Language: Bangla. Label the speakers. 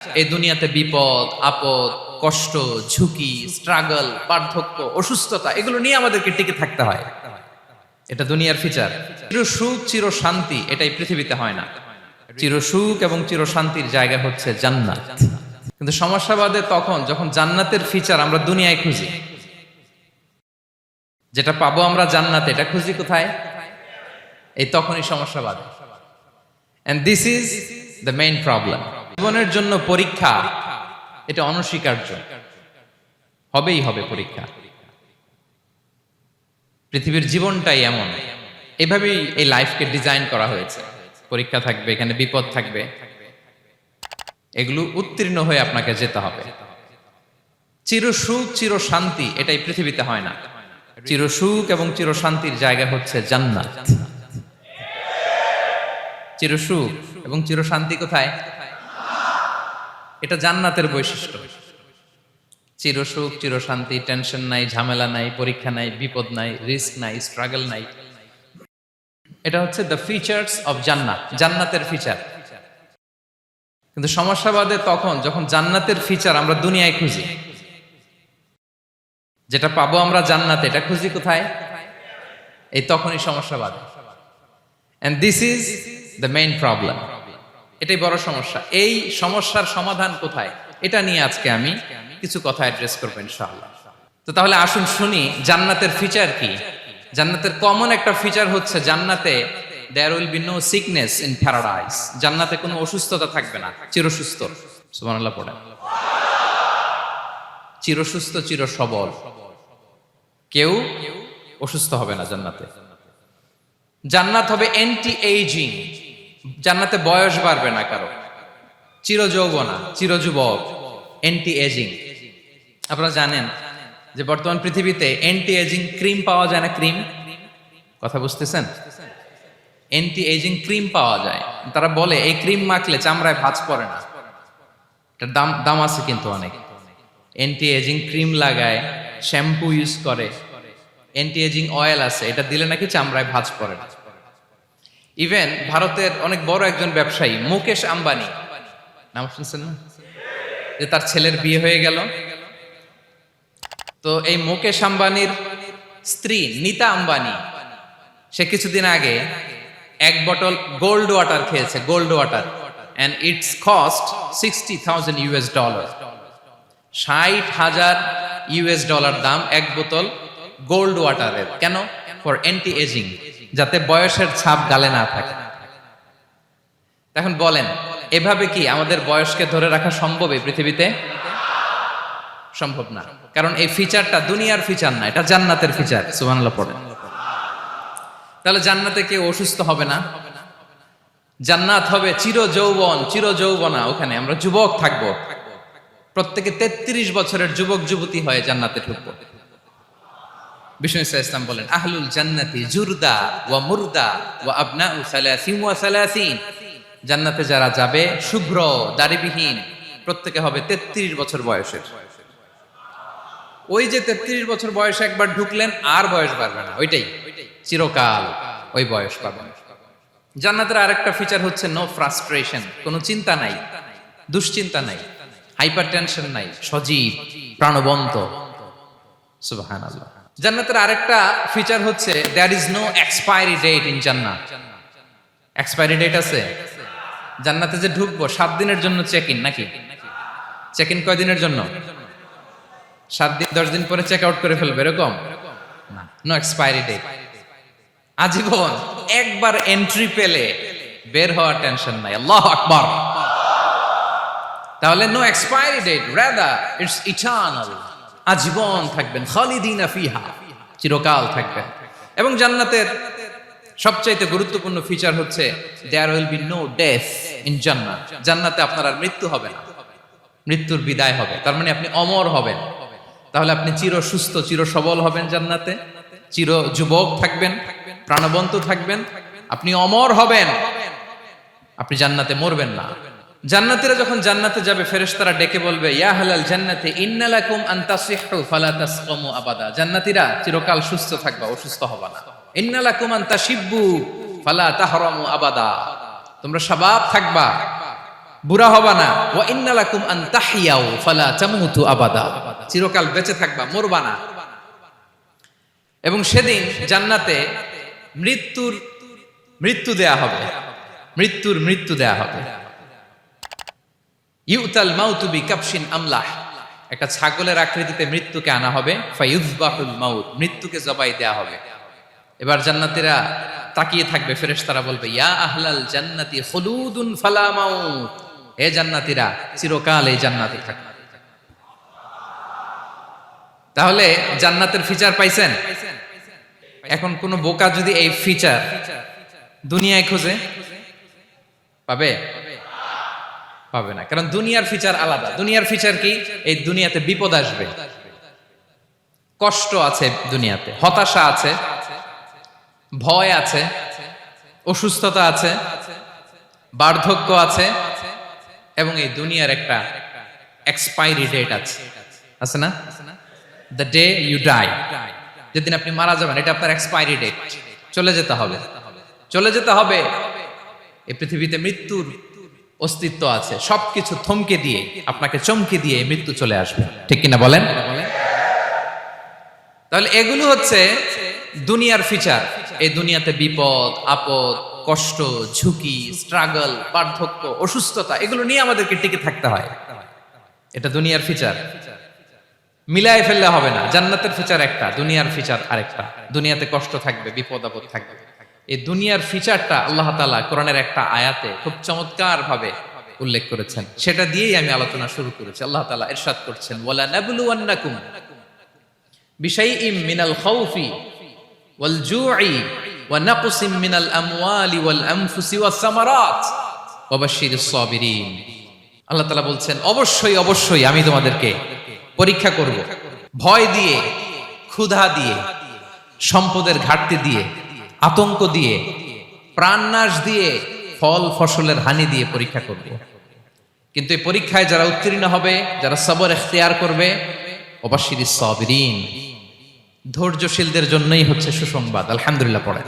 Speaker 1: এই দুনিয়াতে বিপদ আপদ কষ্ট ঝুঁকি স্ট্রাগল বার্ধক্য অসুস্থতা এগুলো নিয়ে আমাদেরকে টিকে থাকতে হয়। এটা দুনিয়ার ফিচার। চির সুখ চির শান্তি এটাই পৃথিবীতে হয় না। চির সুখ এবং চির শান্তির জায়গা হচ্ছে জান্নাত। কিন্তু সমস্যা বাদে তখন যখন জান্নাতের ফিচার আমরা দুনিয়ায় খুঁজি, যেটা পাবো আমরা জান্নাতে এটা খুঁজি কোথায়? এই তখনই সমস্যা বাদে। And this is the main problem. জীবনের জন্য পরীক্ষা এটা অনস্বীকার্য, হবেই হবে পরীক্ষা। পৃথিবীর জীবনটাই এমন, এভাবেই এই লাইফকে ডিজাইন করা হয়েছে। পরীক্ষা থাকবে, এখানে বিপদ থাকবে, এগুলো উত্তীর্ণ হয়ে আপনাকে যেতে হবে। চির সুখ চির শান্তি এটাই পৃথিবীতে হয় না। চির সুখ এবং চির শান্তির জায়গা হচ্ছে জান্নাত। চির সুখ এবং চির শান্তি কোথায়? এটা জান্নাতের বৈশিষ্ট্য। চির সুখ চির শান্তি, টেনশন নাই, ঝামেলা নাই, পরীক্ষা নাই, বিপদ নাই, রিস্ক নাই, স্ট্রাগল নাই। এটা হচ্ছে দ্য ফিচার্স অফ জান্নাত, জান্নাতের ফিচার। কিন্তু সমস্যা বাদে তখন যখন জান্নাতের ফিচার আমরা দুনিয়ায় খুঁজি, যেটা পাবো আমরা জান্নাতে এটা খুঁজি কোথায়? এই তখনই সমস্যা বাদে। And this is the main problem. এটাই বড় সমস্যা। এই সমস্যার সমাধান কোথায়, এটা নিয়ে আজকে আমি কিছু কথা অ্যাড্রেস করবো ইনশাআল্লাহ। তো তাহলে আসুন শুনি জান্নাতের ফিচার কি। জান্নাতের কমন একটা ফিচার হচ্ছে জান্নাতে there will be no sickness in paradise. জান্নাতে কোনো অসুস্থতা থাকবে না, চিরসুস্থ। সুবহানাল্লাহ পড়েন। চিরসুস্থ চির সবল, কেউ অসুস্থ হবে না জান্নাতে। জান্নাত হবে অ্যান্টি এইজিং, জান্নাতে বয়স বাড়বে না কারো, চির যৌবনা, চির যুবক, অ্যান্টি এজিং। আপনারা জানেন যে বর্তমান পৃথিবীতে অ্যান্টি এজিং ক্রিম পাওয়া যায় না? ক্রিম, কথা বুঝতেছেন? অ্যান্টি এজিং ক্রিম পাওয়া যায়। তারা বলে এই ক্রিম মাখলে চামড়ায় ভাঁজ পড়ে না। এটার দাম আছে কিন্তু অনেক। অ্যান্টি এজিং ক্রিম লাগায়, শ্যাম্পু ইউজ করে, অ্যান্টি এজিং অয়েল আছে, এটা দিলে নাকি চামড়ায় ভাঁজ পড়ে না। ইভেন ভারতের অনেক বড় একজন ব্যবসায়ী মুকেশ আম্বানি, নাম শুনছেন না? যে তার ছেলের বিয়ে হয়ে গেল। তো এই মুকেশ আম্বানির স্ত্রী নীতা আম্বানি, সে কিছুদিন আগে এক বটল গোল্ড ওয়াটার খেয়েছে, gold water, and it's cost $60,000। $60,000 দাম এক বোতল গোল্ড ওয়াটারের। কেন? ফর অ্যান্টি এজিং, যাতে বয়সের ছাপ গালে না থাকে। এখন বলেন, এভাবে কি আমাদের বয়সকে ধরে রাখা সম্ভব এই পৃথিবীতে? সম্ভব না, কারণ এই ফিচারটা দুনিয়ার ফিচার না, এটা জান্নাতের ফিচার। সুবহানাল্লাহ পড়েন। তাহলে জান্নাতে কেউ অসুস্থ হবে না। জান্নাত হবে চির যৌবন চির যৌবনা, ওখানে আমরা যুবক থাকবো। প্রত্যেকে 33 বছরের যুবক যুবতী হয়ে জান্নাতে ঢুকবো। বিষ্ণু ইসলাম বলেন, আহলুল জান্নাতি জুরদা ওয়া মুরদা ওয়া আবনাউ সালাসিন ওয়া সালাসিন। জান্নাতে যারা যাবে শুভ্র দাড়িবিহীন, প্রত্যেকে হবে 33 বছর বয়সের। ওই যে 33 বছর বয়সে একবার ঢুকলেন আর বয়স বাড়বে না, ওইটাই চিরকাল ওই বয়স পাবেন। জান্নাতের আরেকটা ফিচার হচ্ছে নো ফ্রাস্ট্রেশন, কোনো চিন্তা নাই, দুশ্চিন্তা নাই, হাইপার টেনশন নাই, সজীব প্রাণবন্ত। সুবহানাল্লাহ। জান্নাতের আরেকটা ফিচার হচ্ছে there is no expiry date in জান্নাত। এক্সপায়ারি ডেট আছে? জান্নাতে যে ঢুকবো 7 দিনের জন্য চেক ইন, নাকি? চেক ইন কয় দিনের জন্য? 7 দিন, 10 দিন পরে চেক আউট করে ফেলবে, এরকম না। নো এক্সপায়ারি ডেট, আজীবন। একবার এন্ট্রি পেলে বের হওয়ার টেনশন নাই। আল্লাহু আকবার। তাহলে no expiry date, rather it's eternal, আজীবন থাকবেন, খালিদিনা ফিহা, চিরকাল থাকবেন। এবং জান্নাতের সবচাইতে গুরুত্বপূর্ণ ফিচার হচ্ছে there will be no death in জান্নাত। জান্নাতে আপনার আর মৃত্যু হবে না, মৃত্যুর বিদায় হবে। তার মানে আপনি অমর হবেন। তাহলে আপনি চির সুস্থ চির সবল হবেন জান্নাতে, চির যুবক থাকবেন, প্রাণবন্ত থাকবেন, আপনি অমর হবেন, আপনি জান্নাতে মরবেন না। জান্নাতীরা যখন জান্নাতে যাবে, ফেরেশতারা ডেকে বলবে, ইয়া আহলাল জান্নাতি ইন্না লাকুম আন তাসিহু ফালা তাসকামু আবাদা। জান্নাতীরা চিরকাল সুস্থ থাকবা, অসুস্থ হবা না। ইন্না লাকুম আন তাশিব্বু ফালা তাহরামু আবাদা। তোমরা শাবাব থাকবা, বুড়া হবা না। ওয়া ইন্না লাকুম আন তাহইয়াউ ফালা তামুতু আবাদা, চিরকাল বেঁচে থাকবা, মরবা না। এবং সেদিন জান্নাতে মৃত্যু দেয়া হবে, মৃত্যু দেয়া হবে। ইউতাল মাউতু বিকাবশিন আমলাহ, একটা ছাগলের আকৃতিতে মৃত্যুকে আনা হবে। ফায়ুযবাহুল মাউত, মৃত্যুকে জবাই দেয়া হবে। এবার জান্নাতীরা তাকিয়ে থাকবে, ফেরেশতারা বলবে ইয়া আহলাল জান্নাতি খুলুদুন ফালা মাউত, হে জান্নাতীরা চিরকাল এই জান্নাতে থাকবে। তাহলে জান্নাতের ফিচার পাইছেন? এখন কোন বোকা যদি এই ফিচার দুনিয়ায় খোঁজে, পাবে? পাবে না, কারণ দুনিয়ার ফিচার আলাদা। দুনিয়ার ফিচার কি? এই দুনিয়াতে বিপদ আসবে, কষ্ট আছে দুনিয়াতে, হতাশা আছে, ভয় আছে, অসুস্থতা আছে, বার্ধক্য আছে, এবং এই দুনিয়ার একটা এক্সপায়ারি ডেট আছে, আছে না? দ্য ডে ইউ ডাই, যেদিন আপনি মারা যাবেন, এটা আপনার এক্সপায়ারি ডেট, চলে যেতে হবে, চলে যেতে হবে। এই পৃথিবীতে মৃত্যুর অস্তিত্ব আছে, সবকিছু থমকে দিয়ে, আপনাকে চমকে দিয়ে মৃত্যু চলে আসবে, ঠিক কিনা বলেন? তাহলে এগুলো হচ্ছে দুনিয়ার ফিচার। এই দুনিয়াতে বিপদ আপদ, কষ্ট, ঝুঁকি, স্ট্রাগল, বার্ধক্য, অসুস্থতা, এগুলো নিয়ে আমাদেরকে টিকে থাকতে হয়। এটা দুনিয়ার ফিচার, মিলায় ফেললে হবে না। জান্নাতের ফিচার একটা, দুনিয়ার ফিচার আরেকটা। দুনিয়াতে কষ্ট থাকবে, বিপদ আপদ থাকবে। এই দুনিয়ার ফিচারটা আল্লাহ তাআলা কোরআনের একটা আয়াতে খুব চমৎকার ভাবে উল্লেখ করেছেন, সেটা দিয়েই আমি আলোচনা শুরু করেছি। আল্লাহ তাআলা ইরশাদ করছেন ওয়ালা নাবলুওয়ান্নাকুম বিশাইইম মিনাল খাউফি ওয়াল জু'i ওয়া নাকসিম মিনাল আমওয়ালি ওয়াল আনফুসি ওয়াস সামারাত ওয়া বাশশিরিস সাবিরিন। আল্লাহ তাআলা বলছেন অবশ্যই অবশ্যই আমি তোমাদেরকে পরীক্ষা করব, ভয় দিয়ে, ক্ষুধা দিয়ে, সম্পদের ঘাটতি দিয়ে, আতঙ্ক দিয়ে, প্রাণনাশ দিয়ে, ফল ফসলের হানি দিয়ে পরীক্ষা করব। কিন্তু এই পরীক্ষায় যারা উত্তীর্ণ হবে, যারা সবর ইখতিয়ার করবে, ওয়াবাশশিরিস সাবিরিন, ধৈর্যশীলদের জন্যই হচ্ছে সুসংবাদ। আলহামদুলিল্লাহ পড়ে।